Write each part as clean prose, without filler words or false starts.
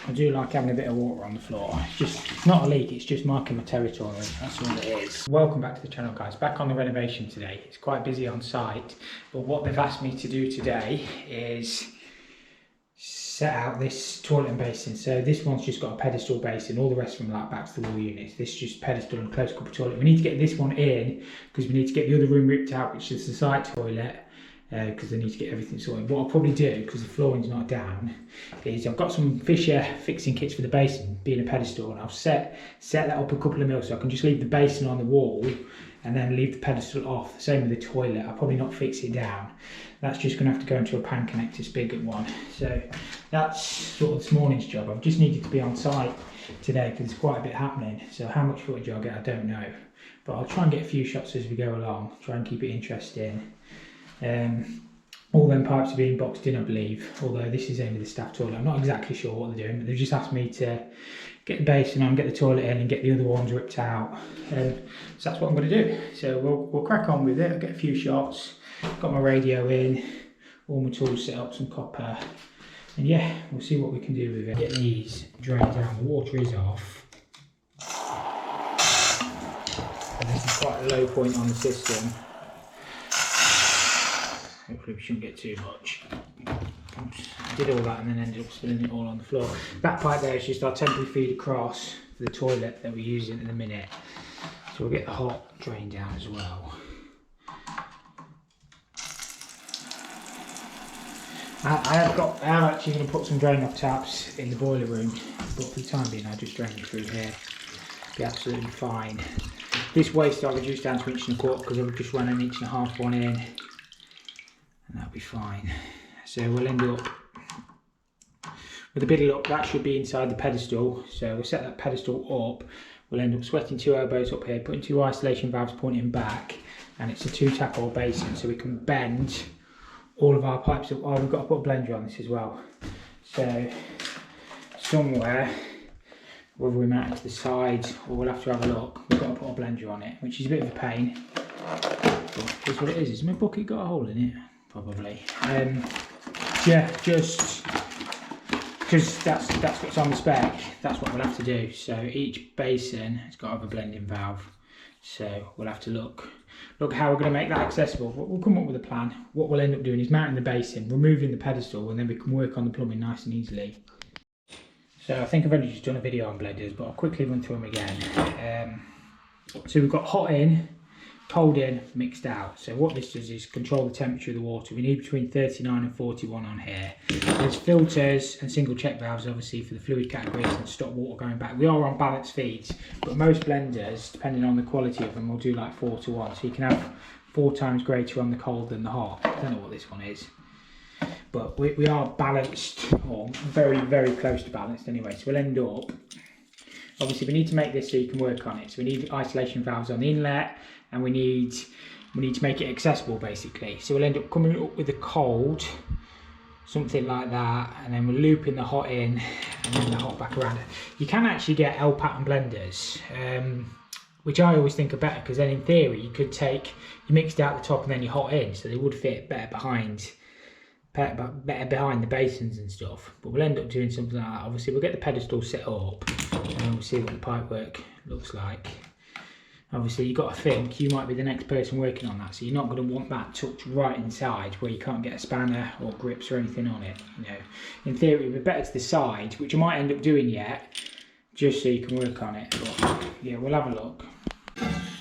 I do like having a bit of water on the floor. It's not a leak, it's just marking my territory. That's all it is. Welcome back to the channel, guys. Back on the renovation today. It's quite busy on site, but what they've asked me to do today is set out this toilet and basin. So this one's just got a pedestal basin, all the rest from like back to the wall units. This is just pedestal and close couple toilet. We need to get this one in because we need to get the other room ripped out, which is the side toilet, because they need to get everything sorted. What I'll probably do, because the flooring's not down, is I've got some Fisher fixing kits for the basin, being a pedestal, and I'll set that up a couple of mil, so I can just leave the basin on the wall and then leave the pedestal off. The same with the toilet. I'll probably not fix it down. That's just going to have to go into a pan connector spigot one. So that's sort of this morning's job. I've just needed to be on site today because there's quite a bit happening. So how much footage I'll get, I don't know. But I'll try and get a few shots as we go along, try and keep it interesting. All them pipes are being boxed in, I believe, although this is only the staff toilet. I'm not exactly sure what they're doing, but they've just asked me to get the basin on, get the toilet in and get the other ones ripped out. So that's what I'm going to do. So we'll crack on with it. I'll get a few shots, got my radio in, all my tools set up, some copper, and yeah, we'll see what we can do with it. Get these drained down, the water is off. And this is quite a low point on the system. Hopefully we shouldn't get too much. Oops. I did all that and then ended up spilling it all on the floor. That pipe there is just our temporary feed across for the toilet that we're using in a minute. So we'll get the hot drain down as well. I am actually going to put some drain off taps in the boiler room, but for the time being I'll just drain it through here. Be absolutely fine. This waste I'll reduce down to 1.25 inches because I've just run an 1.5 inch one in. And that'll be fine. So we'll end up with a bit of luck, that should be inside the pedestal. So we'll set that pedestal up. We'll end up sweating 2 elbows up here, putting 2 isolation valves pointing back, and it's a 2-tap hole basin, so we can bend all of our pipes up. Oh, we've got to put a blender on this as well. So somewhere, whether we mount it to the side or we'll have to have a look, we've got to put a blender on it, which is a bit of a pain. But here's what it is. Has my bucket got a hole in it? Probably. Yeah, just because that's what's on the spec, that's what we'll have to do. So each basin has got to have a blending valve. So we'll have to look how we're going to make that accessible. We'll come up with a plan. What we'll end up doing is mounting the basin, removing the pedestal, and then we can work on the plumbing nice and easily. So I think I've only just done a video on blenders, but I'll quickly run through them again. So we've got hot in, cold in, mixed out. So what this does is control the temperature of the water. We need between 39 and 41 on here. There's filters and single check valves obviously for the fluid categories and stop water going back. We are on balanced feeds, but most blenders, depending on the quality of them, will do like 4 to 1. So you can have 4 times greater on the cold than the hot. I don't know what this one is, but we are balanced, or very, very close to balanced anyway. So we'll end up, obviously we need to make this so you can work on it. So we need isolation valves on the inlet, and we need to make it accessible basically. So we'll end up coming up with the cold, something like that, and then we'll loop in the hot in and then the hot back around. You can actually get L pattern blenders, which I always think are better, because then in theory you could take, you mixed out the top and then you hot in, so they would fit better behind the basins and stuff. But we'll end up doing something like that. Obviously we'll get the pedestal set up and then we'll see what the pipe work looks like. Obviously you've got to think you might be the next person working on that, so you're not going to want that tucked right inside where you can't get a spanner or grips or anything on it. You know, in theory it would be better to the side, which I might end up doing yet, just so you can work on it. But yeah, we'll have a look.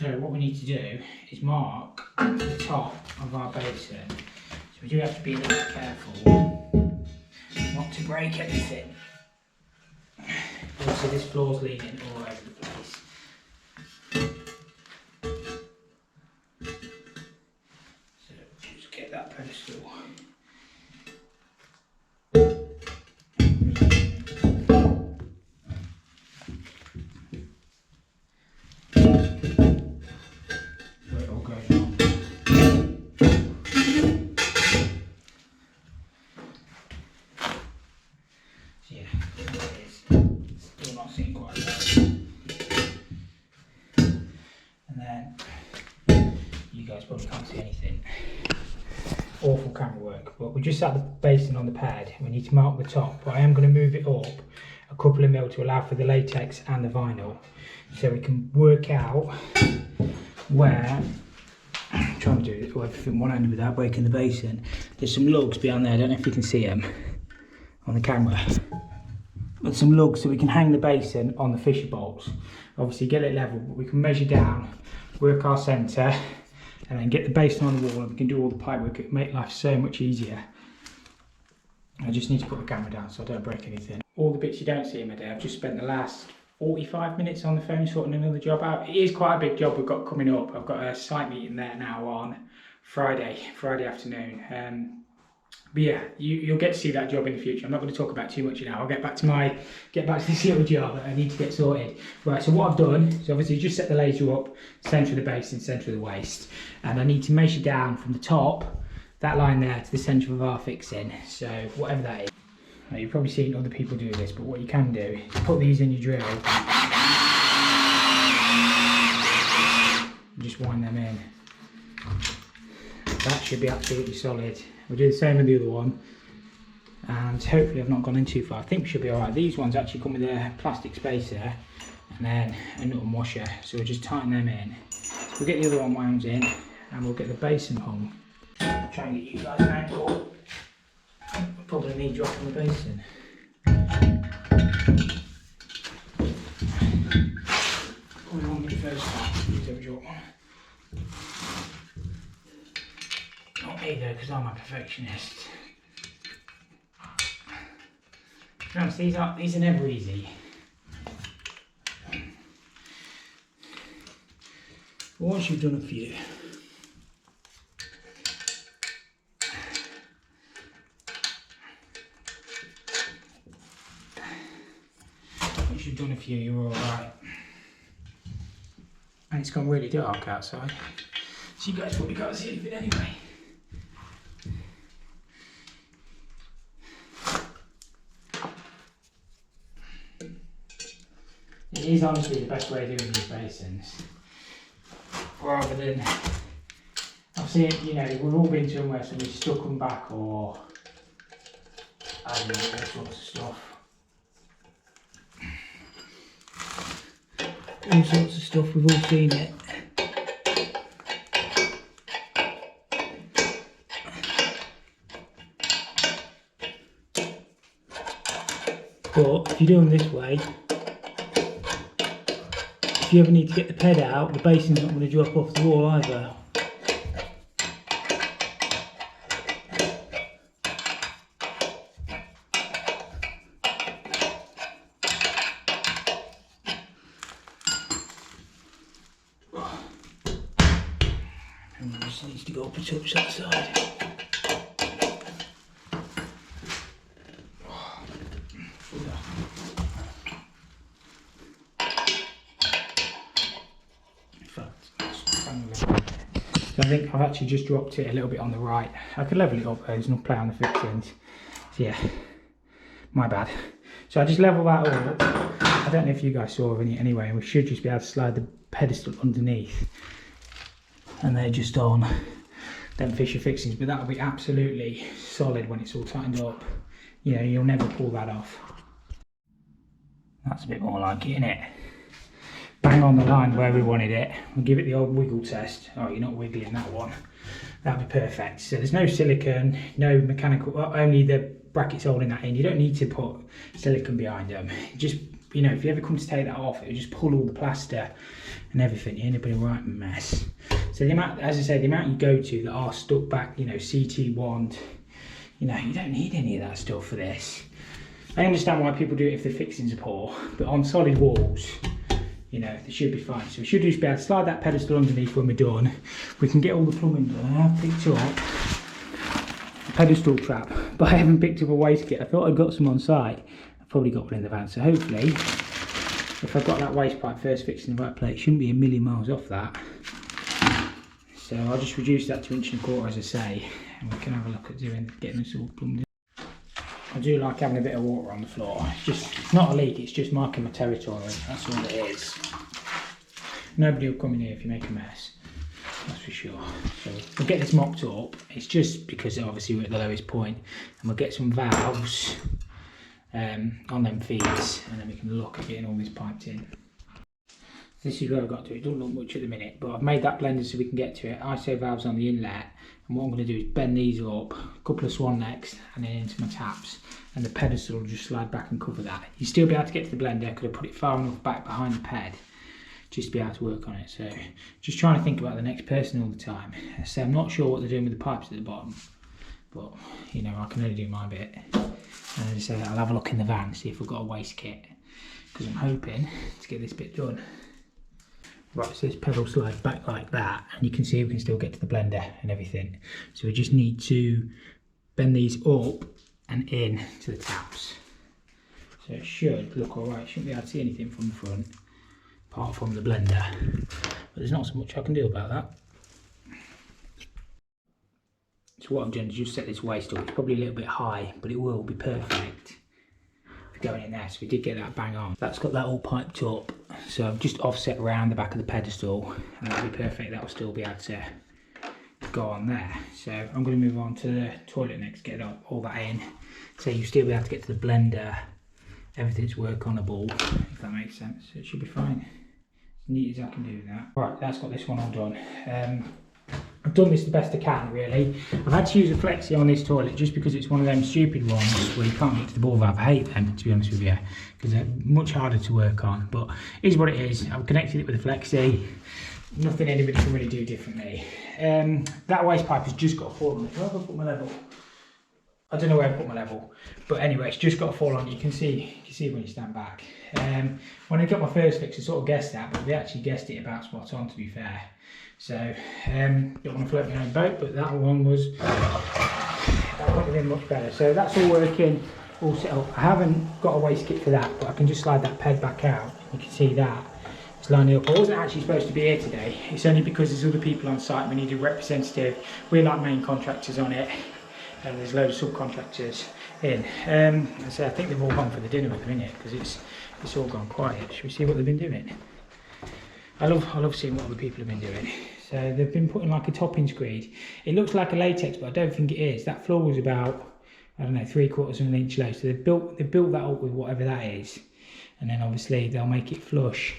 So what we need to do is mark the top of our basin. So we do have to be a little bit careful not to break anything. Also this floor's leaning all over the place. That pedestal. Where it all goes on. So yeah, there it is. Still not seeing quite well. And then you guys probably can't see anything. Awful camera work, but we just set the basin on the pad. We need to mark the top, but I am going to move it up a couple of mil to allow for the latex and the vinyl, so we can work out where, I'm trying to do everything one end without breaking the basin. There's some lugs behind there, I don't know if you can see them on the camera. But some lugs so we can hang the basin on the fisher bolts. Obviously get it level, but we can measure down, work our centre, and then get the basin on the wall, and we can do all the pipe work. It'll make life so much easier. I just need to put the camera down so I don't break anything. All the bits you don't see in my day, I've just spent the last 45 minutes on the phone sorting another job out. It is quite a big job we've got coming up. I've got a site meeting there now on Friday afternoon. But yeah, you'll get to see that job in the future. I'm not going to talk about too much now. I'll get back to this little job that I need to get sorted. Right, so what I've done is obviously just set the laser up, centre of the basin, centre of the waste, and I need to measure down from the top, that line there, to the centre of our fixing. So whatever that is. Now, you've probably seen other people do this, but what you can do is put these in your drill and just wind them in. That should be absolutely solid. We'll do the same with the other one, and hopefully I've not gone in too far. I think we should be alright. These ones actually come with a plastic spacer and then a nut and washer, so we'll just tighten them in. We'll get the other one wound in and we'll get the basin hung. I'll try and get you guys an angle. We'll probably need dropping the basin. Probably won't be the first time to drop one. Not me though, because I'm a perfectionist. To be honest, these are never easy. But once you've done a few, you're alright. And it's gone really dark outside, so you guys probably can't see anything anyway. It is honestly the best way of doing these basins, rather than, I've seen, you know, we've all been somewhere somebody's stuck them back, or I don't know, all sorts of stuff. All sorts of stuff, we've all seen it. But if you do them this way, if you ever need to get the ped out, the basin's not going to drop off the wall either. And just needs to go up and touch that side. So I think I've actually just dropped it a little bit on the right. I could level it up, there's no play on the fixings. So yeah, my bad. So I just level that all up. I don't know if you guys saw any anyway, and we should just be able to slide the pedestal underneath. And they're just on them fisher fixings, but that'll be absolutely solid when it's all tightened up. You know, you'll never pull that off. That's a bit more like it, innit? Bang on the line where we wanted it. We'll give it the old wiggle test. Oh, you're not wiggling that one. That'd be perfect. So there's no silicone, no mechanical, well, only the brackets holding that in. You don't need to put silicone behind them. Just, you know, if you ever come to take that off, it'll just pull all the plaster and everything. You end up in a right mess. So the amount, as I say, the amount you go to that are stuck back, you know, CT wand, you know, you don't need any of that stuff for this. I understand why people do it if the fixings are poor, but on solid walls, you know, they should be fine. So we should just be able to slide that pedestal underneath when we're done. We can get all the plumbing done. I have picked up a pedestal trap, but I haven't picked up a waste kit. I thought I'd got some on site. I've probably got one in the van. So hopefully, if I've got that waste pipe first fixed in the right place, it shouldn't be a million miles off that. So I'll just reduce that to 1.25 inches, as I say, and we can have a look at getting this all plumbed in. I do like having a bit of water on the floor. It's not a leak, it's just marking my territory. That's all it is. Nobody will come in here if you make a mess. That's for sure. So we'll get this mopped up. It's just because obviously we're at the lowest point. And we'll get some valves on them feeds, and then we can look at getting all this piped in. This is where I've got to. It doesn't look much at the minute, but I've made that blender so we can get to it. ISO valves on the inlet, and what I'm going to do is bend these up, a couple of swan necks, and then into my taps, and the pedestal will just slide back and cover that. You'll still be able to get to the blender because I put it far enough back behind the ped just to be able to work on it. So just trying to think about the next person all the time. So I'm not sure what they're doing with the pipes at the bottom, but you know, I can only do my bit. And as I say, I'll have a look in the van, see if we've got a waste kit, because I'm hoping to get this bit done. Right, so this pedal slides back like that, and you can see we can still get to the blender and everything. So we just need to bend these up and in to the taps. So it should look alright, shouldn't be able to see anything from the front, apart from the blender. But there's not so much I can do about that. So what I'm doing is just set this waist up. It's probably a little bit high, but it will be perfect for going in there. So we did get that bang on. That's got that all piped up. So I've just offset around the back of the pedestal, and that'll be perfect. That'll still be able to go on there. So I'm going to move on to the toilet next, get all that in. So you'll still be able to get to the blender. Everything's work-onable, if that makes sense. So it should be fine. As neat as I can do that. Right, that's got this one all done. I've done this the best I can, really. I've had to use a flexi on this toilet just because it's one of them stupid ones where you can't get to the ball valve. I hate them, to be honest with you, because they're much harder to work on. But it is what it is. I've connected it with a flexi. Nothing anybody can really do differently. That waste pipe has just got to fall on it. Where have I put my level? I don't know where I put my level, but anyway, it's just got to fall on. You can see when you stand back. When I got my first fix, I sort of guessed that, but we actually guessed it about spot on, to be fair. So, don't want to float my own boat, but that one was, that would have been much better. So that's all working, all set up. I haven't got a waste kit for that, but I can just slide that ped back out. You can see that it's lining up. I wasn't actually supposed to be here today. It's only because there's other people on site. We need a representative. We're like main contractors on it, and there's loads of subcontractors in. So I think they've all gone for the dinner at the minute because it's all gone quiet. Should we see what they've been doing? I love seeing what other people have been doing. So they've been putting like a topping screed. It looks like a latex, but I don't think it is. That floor was about, I don't know, 3/4 of an inch low. So they've built that up with whatever that is, and then obviously they'll make it flush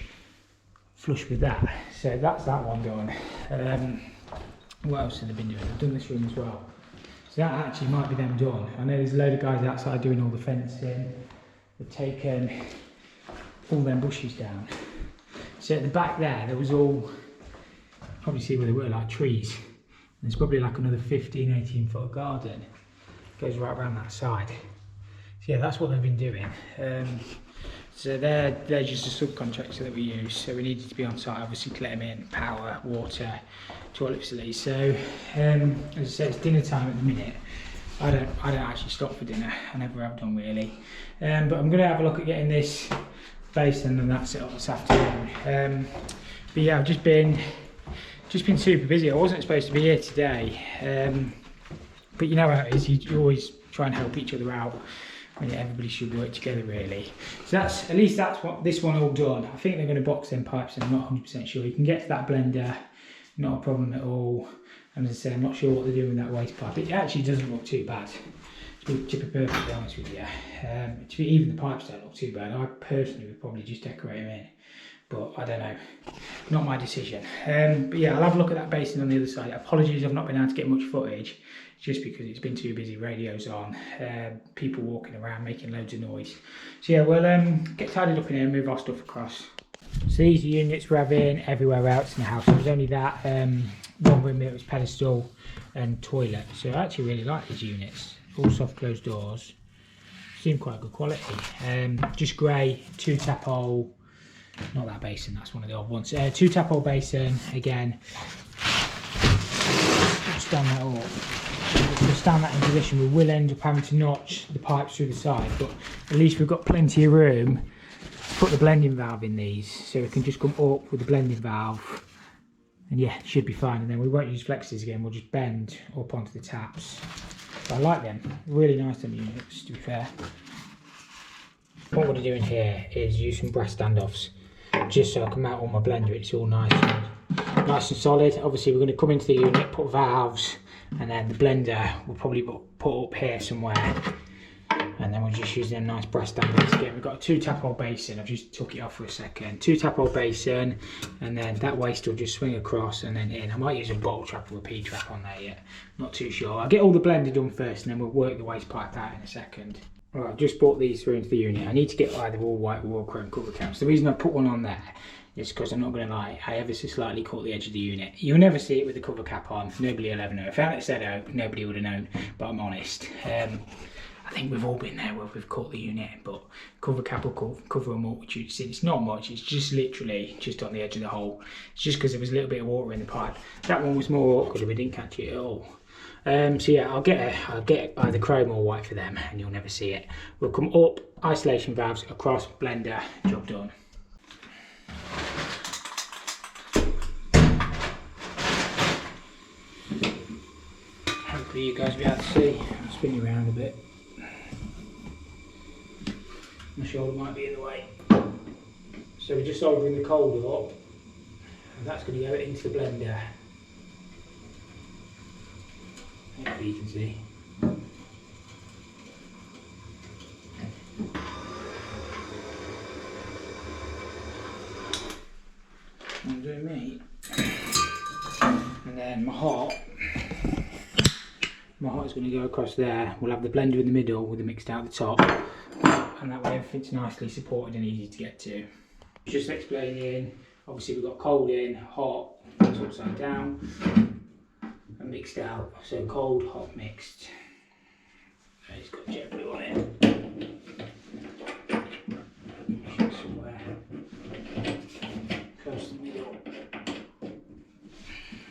with that. So that's that one done. What else have they been doing? They've done this room as well. So that actually might be them done. I know there's a load of guys outside doing all the fencing. They've taken all them bushes down. So at the back there was all, probably see where they were, like trees. And there's probably like another 15-18 foot garden. Goes right around that side. So yeah, that's what they've been doing. So they're just a subcontractor that we use. So we needed to be on site, obviously, to let them in, power, water, toilet facilities. So as I said, it's dinner time at the minute. I don't actually stop for dinner. I never have done really. But I'm going to have a look at getting this basin and that's it up this afternoon. But yeah, I've just been super busy. I wasn't supposed to be here today, but you know how it is. You always try and help each other out. I mean, everybody should work together, really. So at least that's what this one all done. I think they're going to box them pipes, and I'm not 100% sure. You can get to that blender, not a problem at all. And as I say, I'm not sure what they're doing with that waste pipe. It actually doesn't look too bad, to be perfectly honest with you. Even the pipes don't look too bad. I personally would probably just decorate them in, but I don't know. Not my decision. But yeah, I'll have a look at that basin on the other side. Apologies, I've not been able to get much footage, just because it's been too busy. Radio's on, people walking around making loads of noise. So yeah, we'll get tidied up in here and move our stuff across. So these are units we're having everywhere else in the house. There was only that one room that was pedestal and toilet. So I actually really like these units. All soft closed doors. Seem quite good quality. Just grey, 2 tap hole. Not that basin, that's one of the old ones. 2 tap hole basin again. Stand that up. If we stand that in position, we will end up having to notch the pipes through the side, but at least we've got plenty of room to put the blending valve in these, so we can just come up with the blending valve, and yeah, it should be fine. And then we won't use flexes again, we'll just bend up onto the taps. But I like them, really nice them units, to be fair. What we're doing here is use some brass standoffs, just so I can mount all my blender. It's all nice and solid. Obviously, we're going to come into the unit, put valves, and then the blender we'll probably put up here somewhere, and and then we'll just use them nice brass dampers again. We've got a 2 tap hole basin. I've just took it off for a second. 2 tap hole basin, and then that waste will just swing across and then in. I might use a bottle trap or a P trap on there yet, not too sure. I'll get all the blender done first and then we'll work the waste pipe out in a second. Right, I've just brought these through into the unit. I need to get either all white or all chrome cover caps. The reason I put one on there is because I'm not going to lie, I ever so slightly caught the edge of the unit. You'll never see it with the cover cap on. Nobody will ever know. If I hadn't said out, nobody would have known, but I'm honest. I think we've all been there where we've caught the unit, but cover cap will cover a multitude of sins. It's not much, it's just literally just on the edge of the hole. It's just because there was a little bit of water in the pipe. That one was more awkward if we didn't catch it at all. So yeah, I'll get either chrome or white for them and you'll never see it. We'll come up, isolation valves, across, blender, job done. Hopefully you guys will be able to see. I'll spin you around a bit. My shoulder might be in the way. So we're just soldering the cold up, and that's going to go into the blender. Hopefully you can see. I'm doing me. And then my hot is going to go across there. We'll have the blender in the middle with the mixed out the top, and that way everything's nicely supported and easy to get to. Just explaining, obviously we've got cold in, hot, it's upside down, and mixed out. So cold, hot, mixed. It's got jet blue on it. Somewhere close to the middle.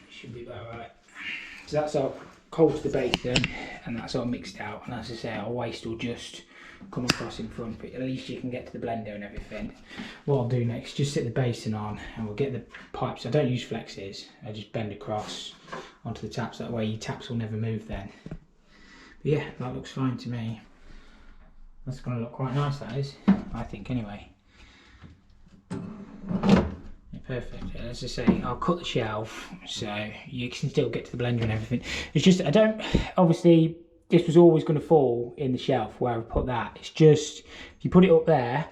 Should be about right. So that's our cold to the basin, and that's all mixed out. And as I say, our waste will just come across in front, but at least you can get to the blender and everything. What I'll do next, just sit the basin on and we'll get the pipes. I don't use flexes, I just bend across onto the taps, that way your taps will never move then. But yeah, that looks fine to me. That's going to look quite nice, that is, I think anyway. Yeah, perfect. As I say, I'll cut the shelf so you can still get to the blender and everything. It's just, I don't, obviously this was always going to fall in the shelf where I put that. It's just, if you put it up there,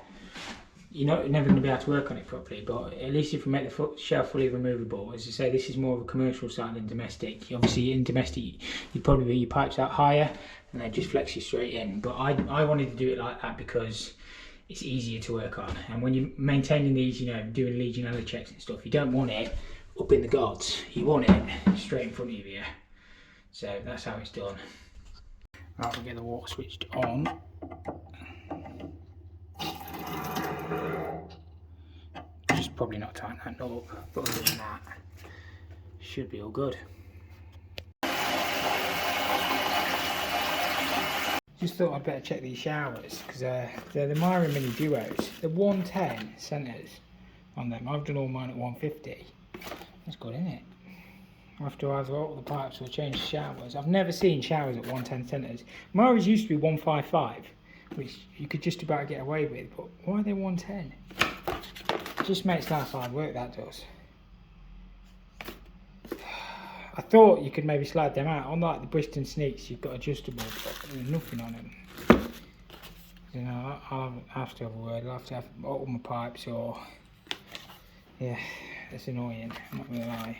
you're never going to be able to work on it properly. But at least if we make the shelf fully removable, as I say, this is more of a commercial site than domestic. Obviously in domestic, you'd probably be your pipes out higher and they just flex you straight in. But I wanted to do it like that because it's easier to work on. And when you're maintaining these, doing Legionella checks and stuff, you don't want it up in the gods. You want it straight in front of you. So that's how it's done. Right, we'll get the water switched on. Just probably not tighten that knob, but other than that, should be all good. Just thought I'd better check these showers, because they're the Myra Mini Duos. The 110 centres on them. I've done all mine at 150. That's good, isn't it? I have to either alter the pipes or change the showers. I've never seen showers at 110 centres. Myra's used to be 155, which you could just about get away with, but why are they 110? It just makes life hard work, that does. I thought you could maybe slide them out. Unlike the Bristol Sneaks, you've got adjustable, but there's nothing on them. I'll have to have a word. I'll have to have all my pipes, or yeah, it's annoying, I'm not gonna lie.